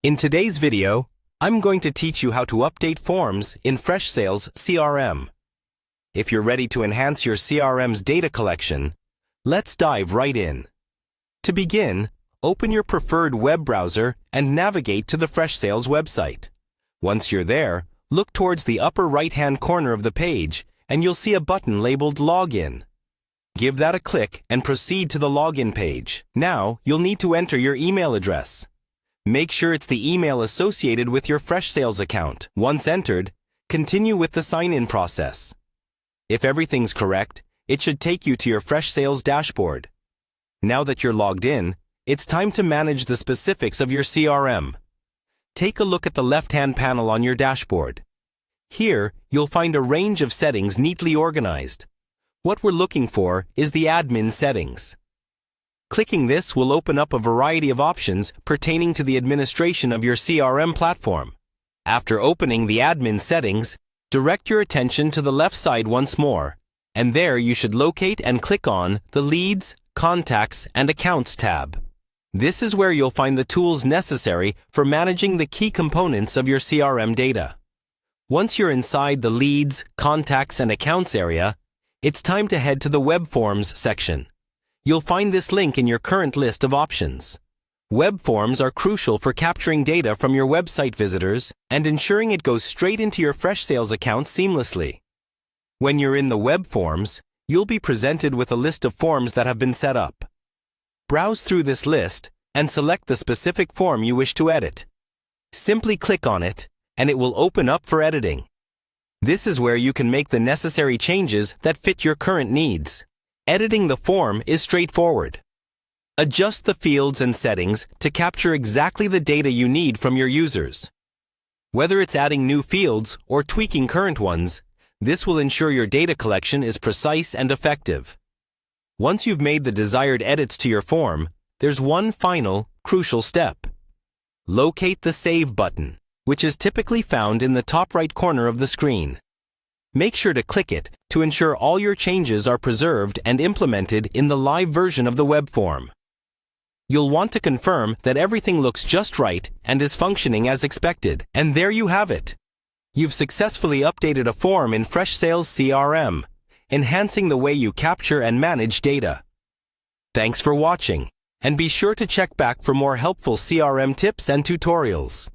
In today's video, I'm going to teach you how to update forms in Freshsales CRM. If you're ready to enhance your CRM's data collection, let's dive right in. To begin, open your preferred web browser and navigate to the Freshsales website. Once you're there, look towards the upper right-hand corner of the page and you'll see a button labeled Login. Give that a click and proceed to the login page. Now, you'll need to enter your email address. Make sure it's the email associated with your Freshsales account. Once entered, continue with the sign-in process. If everything's correct, it should take you to your Freshsales dashboard. Now that you're logged in, it's time to manage the specifics of your CRM. Take a look at the left-hand panel on your dashboard. Here, you'll find a range of settings neatly organized. What we're looking for is the admin settings. Clicking this will open up a variety of options pertaining to the administration of your CRM platform. After opening the admin settings, direct your attention to the left side once more, and there you should locate and click on the Leads, Contacts, and Accounts tab. This is where you'll find the tools necessary for managing the key components of your CRM data. Once you're inside the Leads, Contacts, and Accounts area, it's time to head to the Web Forms section. You'll find this link in your current list of options. Web forms are crucial for capturing data from your website visitors and ensuring it goes straight into your Freshsales account seamlessly. When you're in the web forms, you'll be presented with a list of forms that have been set up. Browse through this list and select the specific form you wish to edit. Simply click on it, and it will open up for editing. This is where you can make the necessary changes that fit your current needs. Editing the form is straightforward. Adjust the fields and settings to capture exactly the data you need from your users. Whether it's adding new fields or tweaking current ones, this will ensure your data collection is precise and effective. Once you've made the desired edits to your form, there's one final, crucial step. Locate the Save button, which is typically found in the top right corner of the screen. Make sure to click it to ensure all your changes are preserved and implemented in the live version of the web form. You'll want to confirm that everything looks just right and is functioning as expected. And there you have it. You've successfully updated a form in Freshsales CRM, enhancing the way you capture and manage data. Thanks for watching, and be sure to check back for more helpful CRM tips and tutorials.